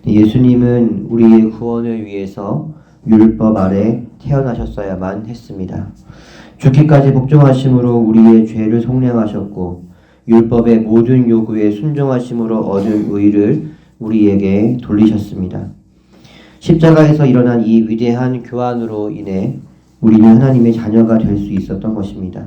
예수님은 우리의 구원을 위해서 율법 아래 태어나셨어야만 했습니다. 죽기까지 복종하심으로 우리의 죄를 속량하셨고 율법의 모든 요구에 순종하심으로 얻은 의를 우리에게 돌리셨습니다. 십자가에서 일어난 이 위대한 교환으로 인해 우리는 하나님의 자녀가 될 수 있었던 것입니다.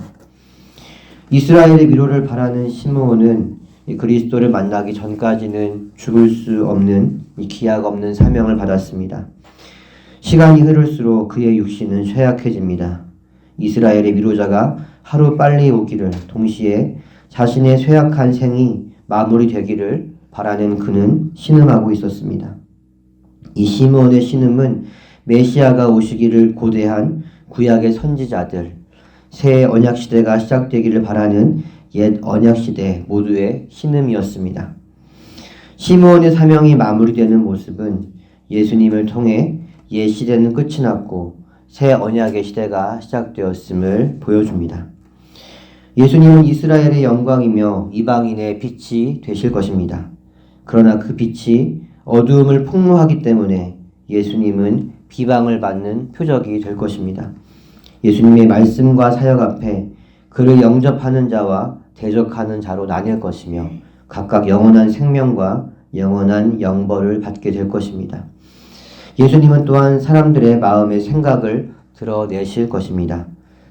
이스라엘의 위로를 바라는 시므온은 그리스도를 만나기 전까지는 죽을 수 없는 기약 없는 사명을 받았습니다. 시간이 흐를수록 그의 육신은 쇠약해집니다. 이스라엘의 위로자가 하루 빨리 오기를, 동시에 자신의 쇠약한 생이 마무리되기를 바라는 그는 신음하고 있었습니다. 이 시므온의 신음은 메시아가 오시기를 고대한 구약의 선지자들, 새 언약시대가 시작되기를 바라는 옛 언약시대 모두의 신음이었습니다. 시므온의 사명이 마무리되는 모습은 예수님을 통해 옛 시대는 끝이 났고 새 언약의 시대가 시작되었음을 보여줍니다. 예수님은 이스라엘의 영광이며 이방인의 빛이 되실 것입니다. 그러나 그 빛이 어두움을 폭로하기 때문에 예수님은 비방을 받는 표적이 될 것입니다. 예수님의 말씀과 사역 앞에 그를 영접하는 자와 대적하는 자로 나뉠 것이며 각각 영원한 생명과 영원한 영벌을 받게 될 것입니다. 예수님은 또한 사람들의 마음의 생각을 드러내실 것입니다.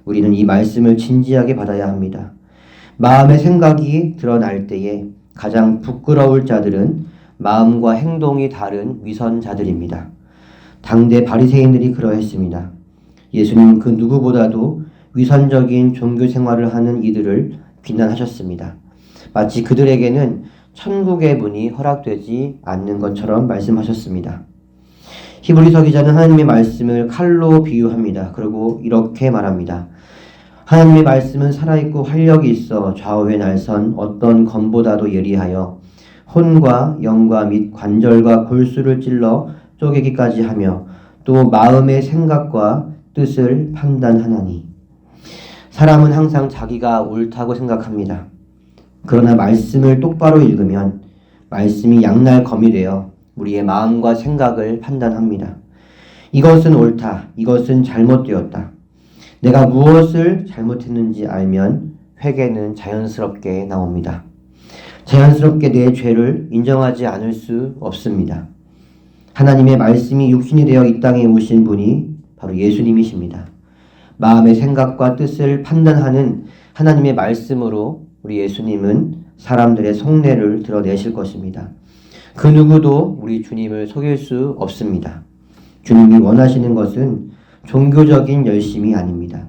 우리는 이 말씀을 진지하게 받아야 합니다. 마음의 생각이 드러날 때에 가장 부끄러울 자들은 마음과 행동이 다른 위선자들입니다. 당대 바리새인들이 그러했습니다. 예수님은 그 누구보다도 위선적인 종교 생활을 하는 이들을 비난하셨습니다. 마치 그들에게는 천국의 문이 허락되지 않는 것처럼 말씀하셨습니다. 히브리서 기자는 하나님의 말씀을 칼로 비유합니다. 그리고 이렇게 말합니다. 하나님의 말씀은 살아있고 활력이 있어 좌우에 날선 어떤 검보다도 예리하여 혼과 영과 및 관절과 골수를 찔러 쪼개기까지 하며 또 마음의 생각과 뜻을 판단하나니. 사람은 항상 자기가 옳다고 생각합니다. 그러나 말씀을 똑바로 읽으면 말씀이 양날 검이 되어 우리의 마음과 생각을 판단합니다. 이것은 옳다, 이것은 잘못되었다. 내가 무엇을 잘못했는지 알면 회개는 자연스럽게 나옵니다. 자연스럽게 내 죄를 인정하지 않을 수 없습니다. 하나님의 말씀이 육신이 되어 이 땅에 오신 분이 바로 예수님이십니다. 마음의 생각과 뜻을 판단하는 하나님의 말씀으로 우리 예수님은 사람들의 속내를 드러내실 것입니다. 그 누구도 우리 주님을 속일 수 없습니다. 주님이 원하시는 것은 종교적인 열심이 아닙니다.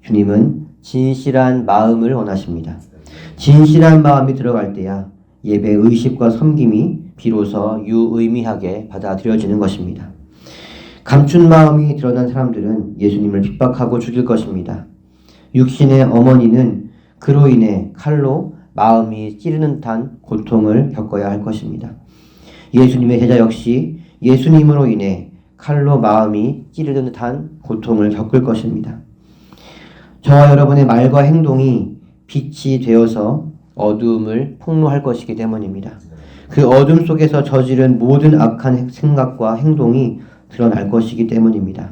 주님은 진실한 마음을 원하십니다. 진실한 마음이 들어갈 때야 예배 의식과 섬김이 비로소 유의미하게 받아들여지는 것입니다. 감춘 마음이 드러난 사람들은 예수님을 핍박하고 죽일 것입니다. 육신의 어머니는 그로 인해 칼로 마음이 찌르는 듯한 고통을 겪어야 할 것입니다. 예수님의 제자 역시 예수님으로 인해 칼로 마음이 찌르는 듯한 고통을 겪을 것입니다. 저와 여러분의 말과 행동이 빛이 되어서 어두움을 폭로할 것이기 때문입니다. 그 어둠 속에서 저지른 모든 악한 생각과 행동이 드러날 것이기 때문입니다.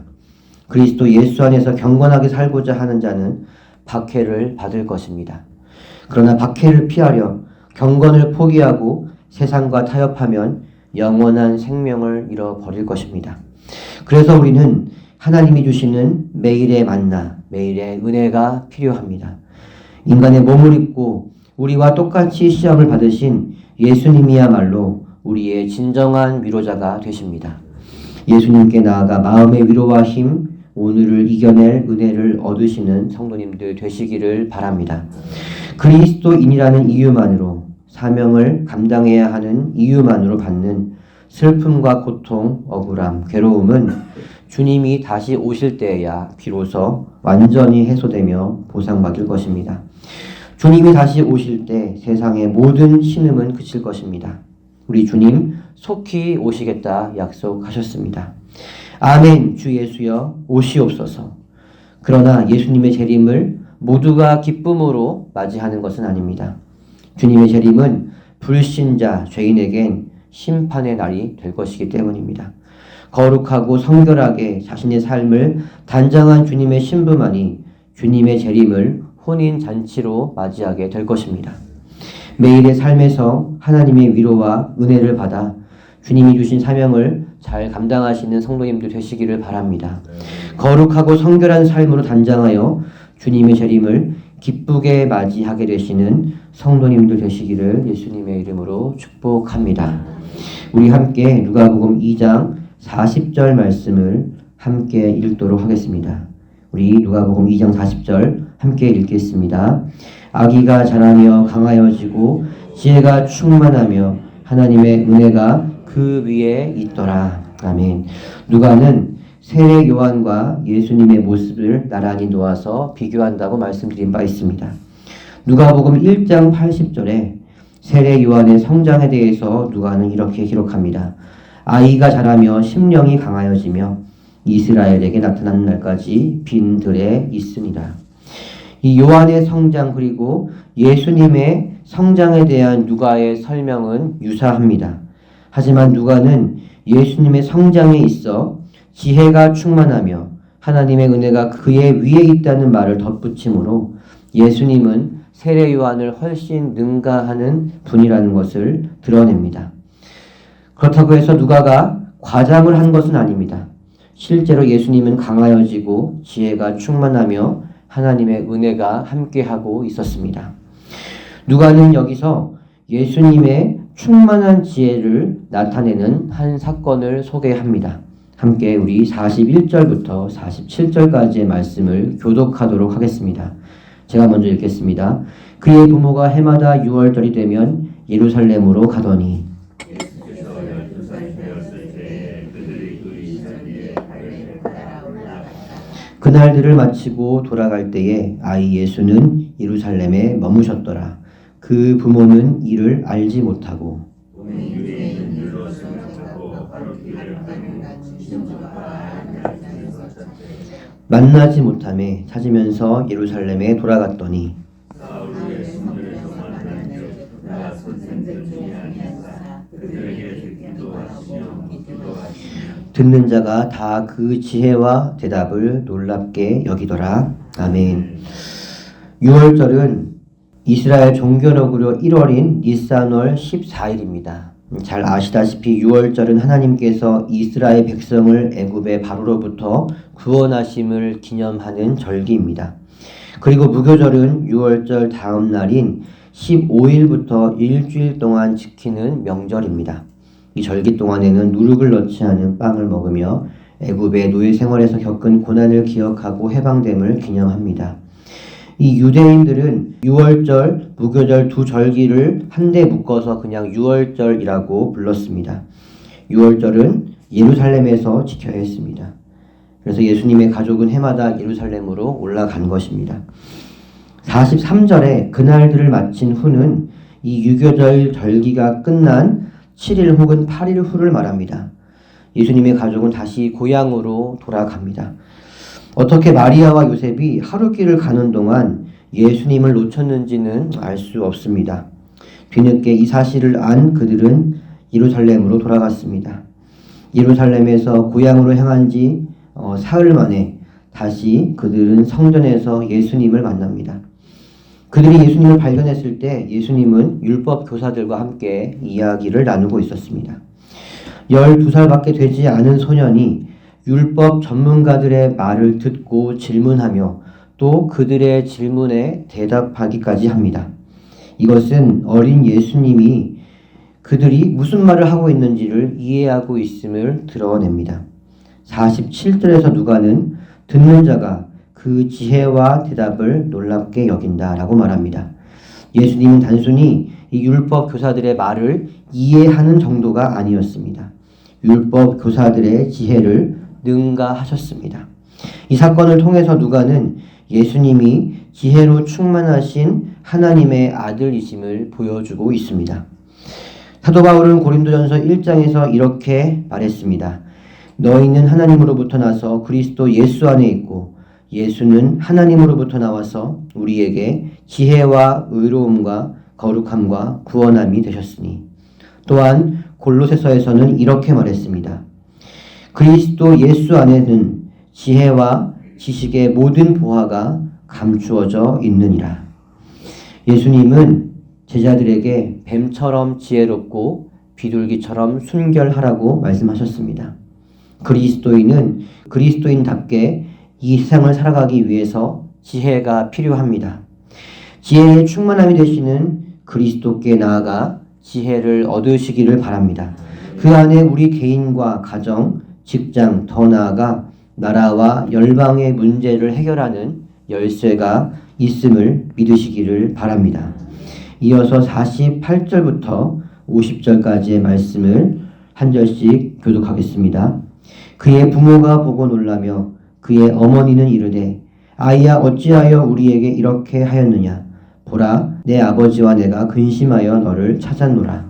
그리스도 예수 안에서 경건하게 살고자 하는 자는 박해를 받을 것입니다. 그러나 박해를 피하려 경건을 포기하고 세상과 타협하면 영원한 생명을 잃어버릴 것입니다. 그래서 우리는 하나님이 주시는 매일의 만나, 매일의 은혜가 필요합니다. 인간의 몸을 입고 우리와 똑같이 시험을 받으신 예수님이야말로 우리의 진정한 위로자가 되십니다. 예수님께 나아가 마음의 위로와 힘, 오늘을 이겨낼 은혜를 얻으시는 성도님들 되시기를 바랍니다. 그리스도인이라는 이유만으로, 사명을 감당해야 하는 이유만으로 받는 슬픔과 고통, 억울함, 괴로움은 주님이 다시 오실 때에야 비로소 완전히 해소되며 보상받을 것입니다. 주님이 다시 오실 때 세상의 모든 신음은 그칠 것입니다. 우리 주님 속히 오시겠다 약속하셨습니다. 아멘. 주 예수여 오시옵소서. 그러나 예수님의 재림을 모두가 기쁨으로 맞이하는 것은 아닙니다. 주님의 재림은 불신자, 죄인에겐 심판의 날이 될 것이기 때문입니다. 거룩하고 성결하게 자신의 삶을 단장한 주님의 신부만이 주님의 재림을 혼인잔치로 맞이하게 될 것입니다. 매일의 삶에서 하나님의 위로와 은혜를 받아 주님이 주신 사명을 잘 감당하시는 성도님들 되시기를 바랍니다. 거룩하고 성결한 삶으로 단장하여 주님의 재림을 기쁘게 맞이하게 되시는 성도님들 되시기를 예수님의 이름으로 축복합니다. 우리 함께 누가복음 2장 40절 말씀을 함께 읽도록 하겠습니다. 우리 누가복음 2장 40절 함께 읽겠습니다. 아기가 자라며 강하여지고 지혜가 충만하며 하나님의 은혜가 그 위에 있더라. 아멘. 누가는 세례 요한과 예수님의 모습을 나란히 놓아서 비교한다고 말씀드린 바 있습니다. 누가복음 1장 80절에 세례 요한의 성장에 대해서 누가는 이렇게 기록합니다. 아이가 자라며 심령이 강하여지며 이스라엘에게 나타나는 날까지 빈 들에 있으니라. 이 요한의 성장 그리고 예수님의 성장에 대한 누가의 설명은 유사합니다. 하지만 누가는 예수님의 성장에 있어 지혜가 충만하며 하나님의 은혜가 그의 위에 있다는 말을 덧붙이므로 예수님은 세례 요한을 훨씬 능가하는 분이라는 것을 드러냅니다. 그렇다고 해서 누가가 과장을 한 것은 아닙니다. 실제로 예수님은 강하여지고 지혜가 충만하며 하나님의 은혜가 함께하고 있었습니다. 누가는 여기서 예수님의 충만한 지혜를 나타내는 한 사건을 소개합니다. 함께 우리 41절부터 47절까지의 말씀을 교독하도록 하겠습니다. 제가 먼저 읽겠습니다. 그의 부모가 해마다 6월절이 되면 예루살렘으로 가더니 그날들을 마치고 돌아갈 때에 아이 예수는 예루살렘에 머무셨더라. 그 부모는 이를 알지 못하고 만나지 못함에 찾으면서 예루살렘에 돌아갔더니 듣는 자가 다 그 지혜와 대답을 놀랍게 여기더라. 아멘. 6월절은 이스라엘 종교력으로 1월인 니산월 14일입니다. 잘 아시다시피 6월절은 하나님께서 이스라엘 백성을 애굽의 바로로부터 구원하심을 기념하는 절기입니다. 그리고 무교절은 6월절 다음 날인 15일부터 일주일 동안 지키는 명절입니다. 이 절기 동안에는 누룩을 넣지 않은 빵을 먹으며 애굽의 노예 생활에서 겪은 고난을 기억하고 해방됨을 기념합니다. 이 유대인들은 6월절, 무교절 두 절기를 한데 묶어서 그냥 6월절이라고 불렀습니다. 6월절은 예루살렘에서 지켜야 했습니다. 그래서 예수님의 가족은 해마다 예루살렘으로 올라간 것입니다. 43절에 그날들을 마친 후는 이 유교절 절기가 끝난 7일 혹은 8일 후를 말합니다. 예수님의 가족은 다시 고향으로 돌아갑니다. 어떻게 마리아와 요셉이 하루길을 가는 동안 예수님을 놓쳤는지는 알 수 없습니다. 뒤늦게 이 사실을 안 그들은 예루살렘으로 돌아갔습니다. 예루살렘에서 고향으로 향한 지 사흘 만에 다시 그들은 성전에서 예수님을 만납니다. 그들이 예수님을 발견했을 때 예수님은 율법 교사들과 함께 이야기를 나누고 있었습니다. 12살밖에 되지 않은 소년이 율법 전문가들의 말을 듣고 질문하며 또 그들의 질문에 대답하기까지 합니다. 이것은 어린 예수님이 그들이 무슨 말을 하고 있는지를 이해하고 있음을 드러냅니다. 47절에서 누가는 듣는 자가 그 지혜와 대답을 놀랍게 여긴다라고 말합니다. 예수님은 단순히 이 율법 교사들의 말을 이해하는 정도가 아니었습니다. 율법 교사들의 지혜를 능가하셨습니다. 이 사건을 통해서 누가는 예수님이 지혜로 충만하신 하나님의 아들이심을 보여주고 있습니다. 사도 바울은 고린도전서 1장에서 이렇게 말했습니다. 너희는 하나님으로부터 나서 그리스도 예수 안에 있고 예수는 하나님으로부터 나와서 우리에게 지혜와 의로움과 거룩함과 구원함이 되셨으니 또한 골로새서에서는 이렇게 말했습니다. 그리스도 예수 안에는 지혜와 지식의 모든 보화가 감추어져 있느니라. 예수님은 제자들에게 뱀처럼 지혜롭고 비둘기처럼 순결하라고 말씀하셨습니다. 그리스도인은 그리스도인답게 이 세상을 살아가기 위해서 지혜가 필요합니다. 지혜의 충만함이 되시는 그리스도께 나아가 지혜를 얻으시기를 바랍니다. 그 안에 우리 개인과 가정, 직장, 더 나아가 나라와 열방의 문제를 해결하는 열쇠가 있음을 믿으시기를 바랍니다. 이어서 48절부터 50절까지의 말씀을 한 절씩 교독하겠습니다. 그의 부모가 보고 놀라며 그의 어머니는 이르되 아이야 어찌하여 우리에게 이렇게 하였느냐 보라 내 아버지와 내가 근심하여 너를 찾았노라.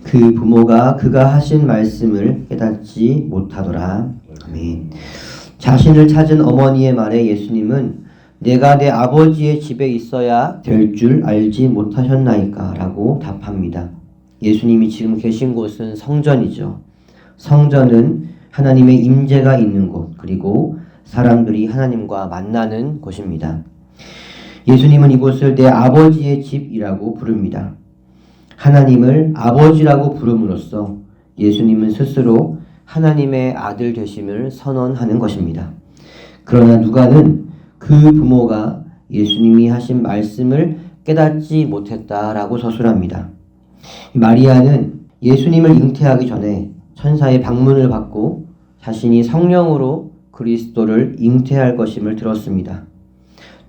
그 부모가 그가 하신 말씀을 깨닫지 못하더라. 아멘. 자신을 찾은 어머니의 말에 예수님은 내가 내 아버지의 집에 있어야 될 줄 알지 못하셨나이까? 라고 답합니다. 예수님이 지금 계신 곳은 성전이죠. 성전은 하나님의 임재가 있는 곳, 그리고 사람들이 하나님과 만나는 곳입니다. 예수님은 이곳을 내 아버지의 집이라고 부릅니다. 하나님을 아버지라고 부름으로써 예수님은 스스로 하나님의 아들 되심을 선언하는 것입니다. 그러나 누가는 그 부모가 예수님이 하신 말씀을 깨닫지 못했다라고 서술합니다. 마리아는 예수님을 잉태하기 전에 천사의 방문을 받고 자신이 성령으로 그리스도를 잉태할 것임을 들었습니다.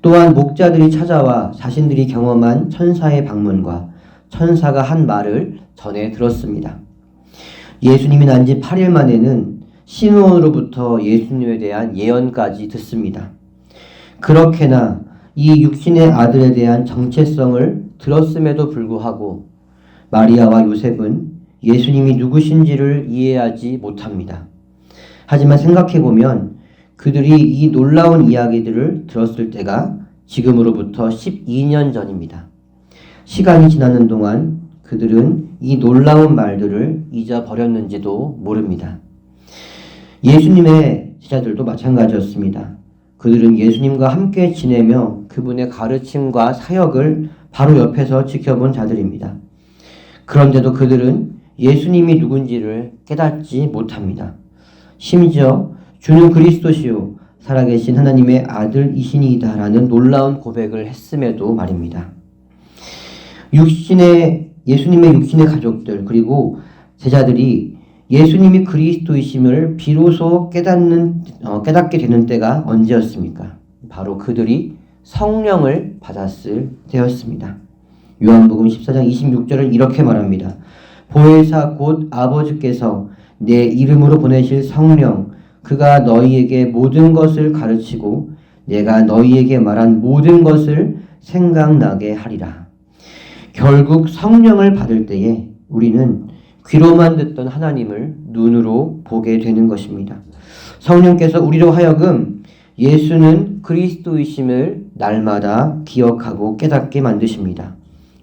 또한 목자들이 찾아와 자신들이 경험한 천사의 방문과 천사가 한 말을 전해 들었습니다. 예수님이 난 지 8일 만에는 시므온으로부터 예수님에 대한 예언까지 듣습니다. 그렇게나 이 육신의 아들에 대한 정체성을 들었음에도 불구하고 마리아와 요셉은 예수님이 누구신지를 이해하지 못합니다. 하지만 생각해보면 그들이 이 놀라운 이야기들을 들었을 때가 지금으로부터 12년 전입니다. 시간이 지나는 동안 그들은 이 놀라운 말들을 잊어버렸는지도 모릅니다. 예수님의 제자들도 마찬가지였습니다. 그들은 예수님과 함께 지내며 그분의 가르침과 사역을 바로 옆에서 지켜본 자들입니다. 그런데도 그들은 예수님이 누군지를 깨닫지 못합니다. 심지어 주는 그리스도시요 살아계신 하나님의 아들이시니이다 라는 놀라운 고백을 했음에도 말입니다. 예수님의 육신의 가족들 그리고 제자들이 예수님이 그리스도이심을 비로소 깨닫게 되는 때가 언제였습니까? 바로 그들이 성령을 받았을 때였습니다. 요한복음 14장 26절은 이렇게 말합니다. 보혜사 곧 아버지께서 내 이름으로 보내실 성령 그가 너희에게 모든 것을 가르치고 내가 너희에게 말한 모든 것을 생각나게 하리라. 결국 성령을 받을 때에 우리는 귀로만 듣던 하나님을 눈으로 보게 되는 것입니다. 성령께서 우리로 하여금 예수는 그리스도이심을 날마다 기억하고 깨닫게 만드십니다.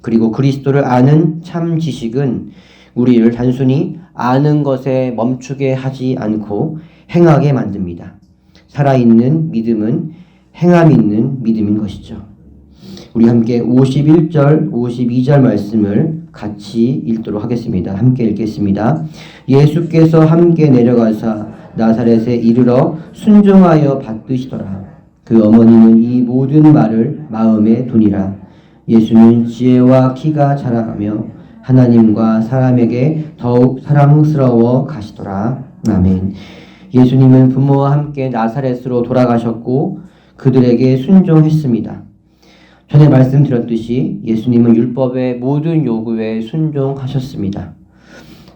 그리고 그리스도를 아는 참 지식은 우리를 단순히 아는 것에 멈추게 하지 않고 행하게 만듭니다. 살아있는 믿음은 행함 있는 믿음인 것이죠. 우리 함께 51절, 52절 말씀을 같이 읽도록 하겠습니다. 함께 읽겠습니다. 예수께서 함께 내려가사 나사렛에 이르러 순종하여 받드시더라. 그 어머니는 이 모든 말을 마음에 두니라. 예수는 지혜와 키가 자라며 하나님과 사람에게 더욱 사랑스러워 가시더라. 아멘. 예수님은 부모와 함께 나사렛으로 돌아가셨고 그들에게 순종했습니다. 전에 말씀드렸듯이 예수님은 율법의 모든 요구에 순종하셨습니다.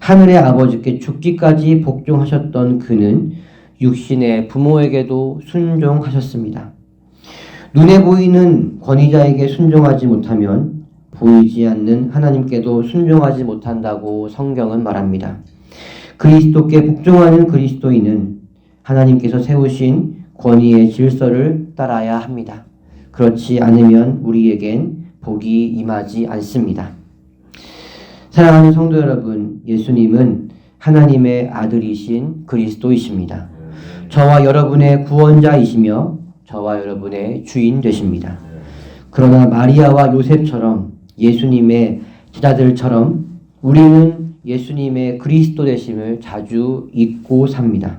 하늘의 아버지께 죽기까지 복종하셨던 그는 육신의 부모에게도 순종하셨습니다. 눈에 보이는 권위자에게 순종하지 못하면 보이지 않는 하나님께도 순종하지 못한다고 성경은 말합니다. 그리스도께 복종하는 그리스도인은 하나님께서 세우신 권위의 질서를 따라야 합니다. 그렇지 않으면 우리에겐 복이 임하지 않습니다. 사랑하는 성도 여러분, 예수님은 하나님의 아들이신 그리스도이십니다. 저와 여러분의 구원자이시며 저와 여러분의 주인 되십니다. 그러나 마리아와 요셉처럼 예수님의 제자들처럼 우리는 예수님의 그리스도 되심을 자주 잊고 삽니다.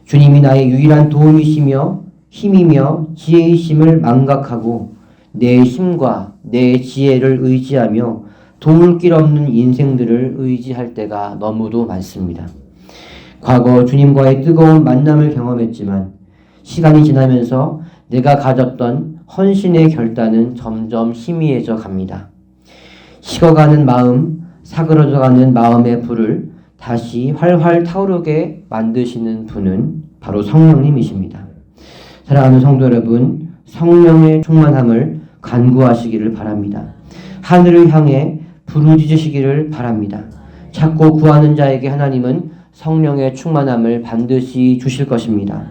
주님이 나의 유일한 도움이시며 힘이며 지혜이심을 망각하고 내 힘과 내 지혜를 의지하며 도울 길 없는 인생들을 의지할 때가 너무도 많습니다. 과거 주님과의 뜨거운 만남을 경험했지만 시간이 지나면서 내가 가졌던 헌신의 결단은 점점 희미해져 갑니다. 식어가는 마음, 사그러져가는 마음의 불을 다시 활활 타오르게 만드시는 분은 바로 성령님이십니다. 사랑하는 성도 여러분, 성령의 충만함을 간구하시기를 바랍니다. 하늘을 향해 부르짖으시기를 바랍니다. 찾고 구하는 자에게 하나님은 성령의 충만함을 반드시 주실 것입니다.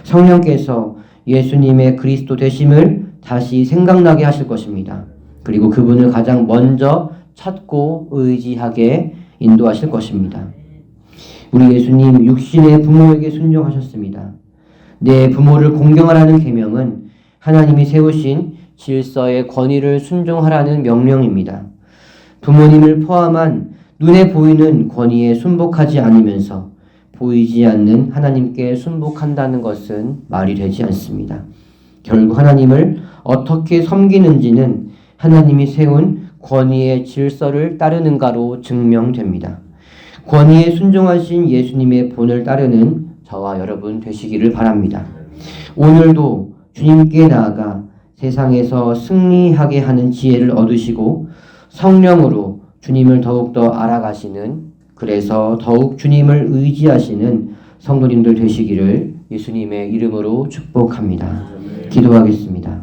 성령께서 예수님의 그리스도 되심을 다시 생각나게 하실 것입니다. 그리고 그분을 가장 먼저 찾고 의지하게 인도하실 것입니다. 우리 예수님 육신의 부모에게 순종하셨습니다. 내 부모를 공경하라는 계명은 하나님이 세우신 질서의 권위를 순종하라는 명령입니다. 부모님을 포함한 눈에 보이는 권위에 순복하지 않으면서 보이지 않는 하나님께 순복한다는 것은 말이 되지 않습니다. 결국 하나님을 어떻게 섬기는지는 하나님이 세운 권위의 질서를 따르는가로 증명됩니다. 권위에 순종하신 예수님의 본을 따르는 저와 여러분 되시기를 바랍니다. 오늘도 주님께 나아가 세상에서 승리하게 하는 지혜를 얻으시고 성령으로 주님을 더욱더 알아가시는, 그래서 더욱 주님을 의지하시는 성도님들 되시기를 예수님의 이름으로 축복합니다. 기도하겠습니다.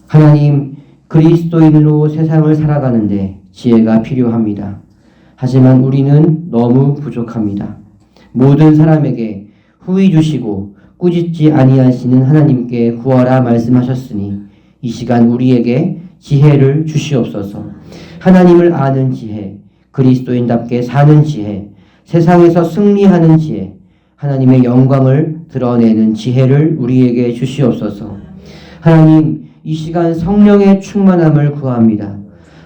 하나님, 그리스도인으로 세상을 살아가는데 지혜가 필요합니다. 하지만 우리는 너무 부족합니다. 모든 사람에게 후히 주시고 꾸짖지 아니하시는 하나님께 구하라 말씀하셨으니 이 시간 우리에게 지혜를 주시옵소서. 하나님을 아는 지혜, 그리스도인답게 사는 지혜, 세상에서 승리하는 지혜, 하나님의 영광을 드러내는 지혜를 우리에게 주시옵소서. 하나님, 이 시간 성령의 충만함을 구합니다.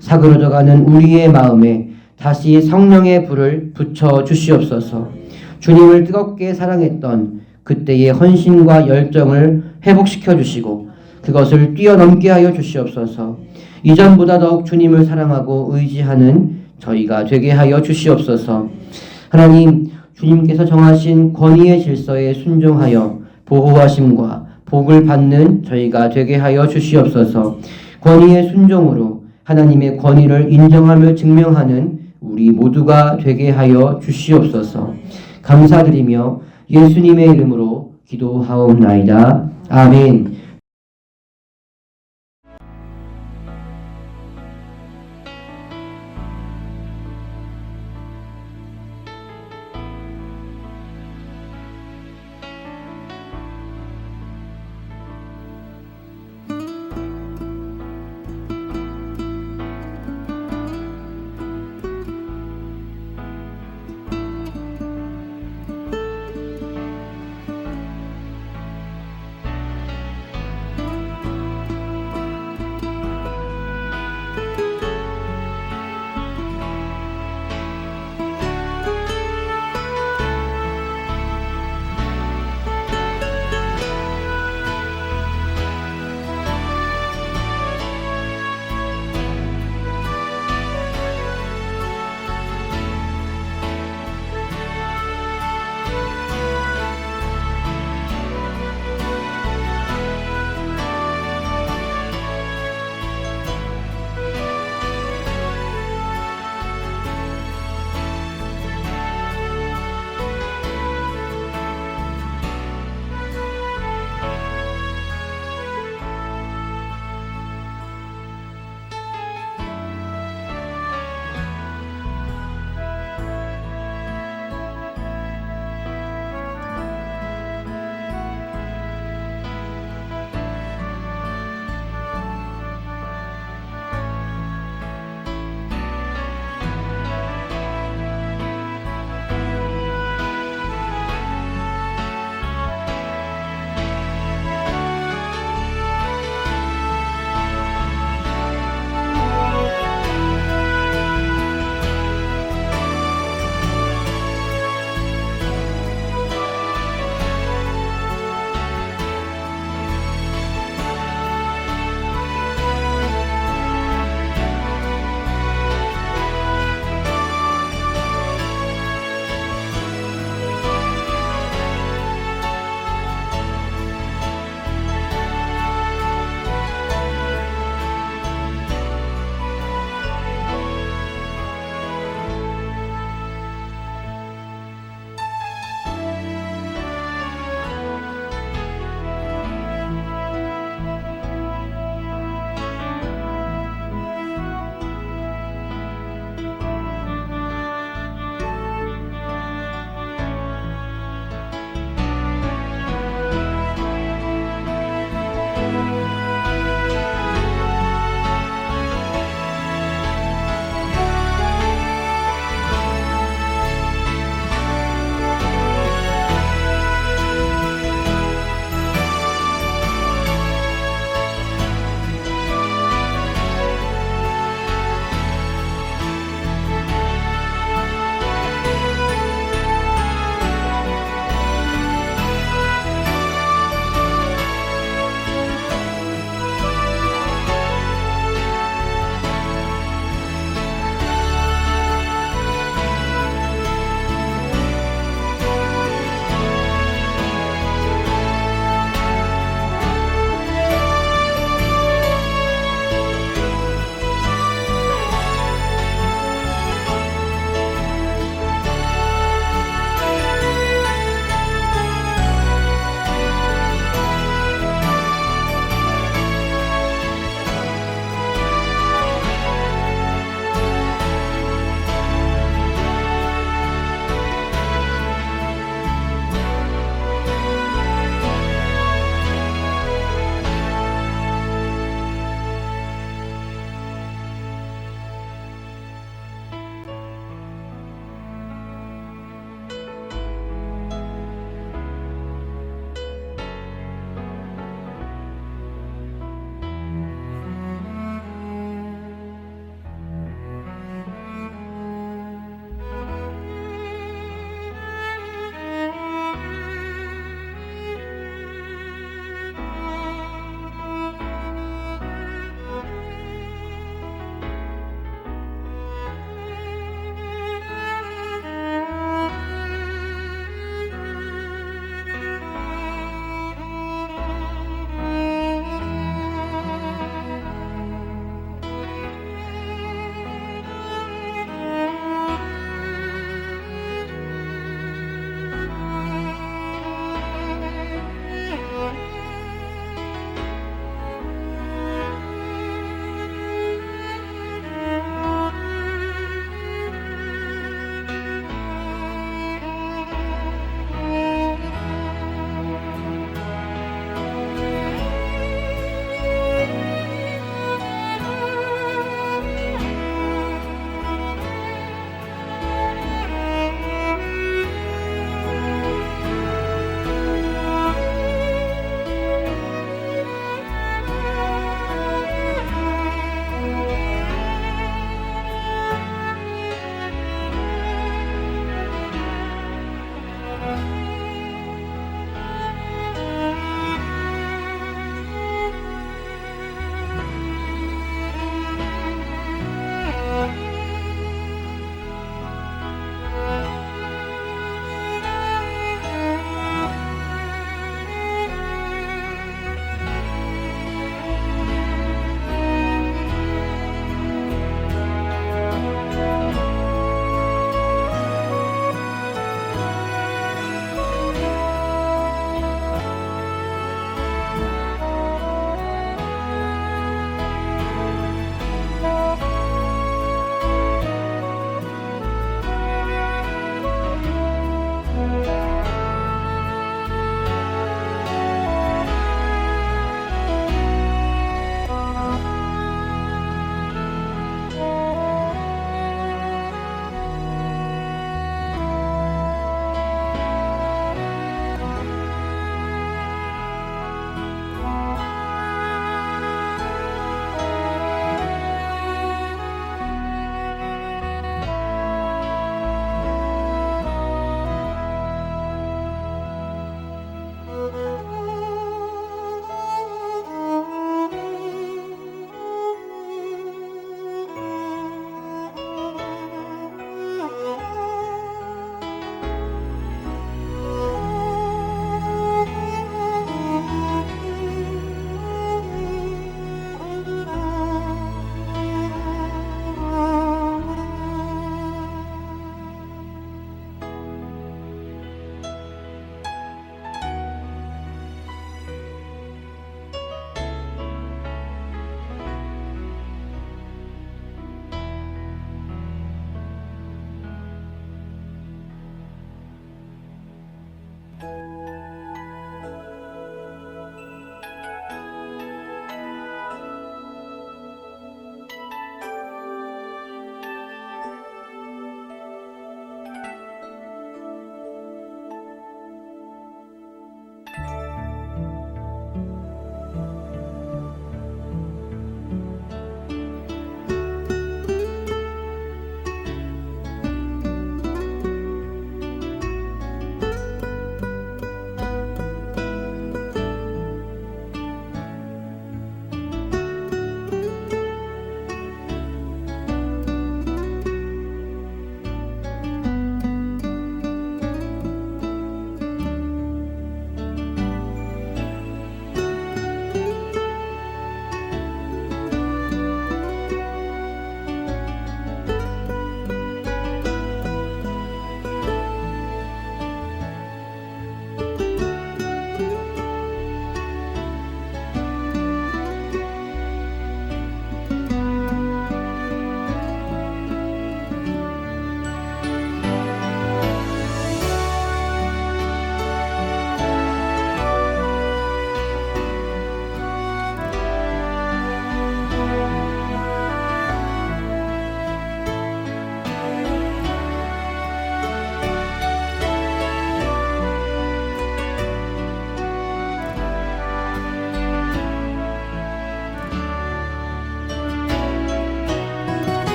사그러져가는 우리의 마음에 다시 성령의 불을 붙여 주시옵소서. 주님을 뜨겁게 사랑했던 그때의 헌신과 열정을 회복시켜 주시고 그것을 뛰어넘게 하여 주시옵소서. 이전보다 더욱 주님을 사랑하고 의지하는 저희가 되게 하여 주시옵소서. 하나님, 주님께서 정하신 권위의 질서에 순종하여 보호하심과 복을 받는 저희가 되게 하여 주시옵소서. 권위의 순종으로 하나님의 권위를 인정하며 증명하는 우리 모두가 되게 하여 주시옵소서. 감사드리며 예수님의 이름으로 기도하옵나이다. 아멘.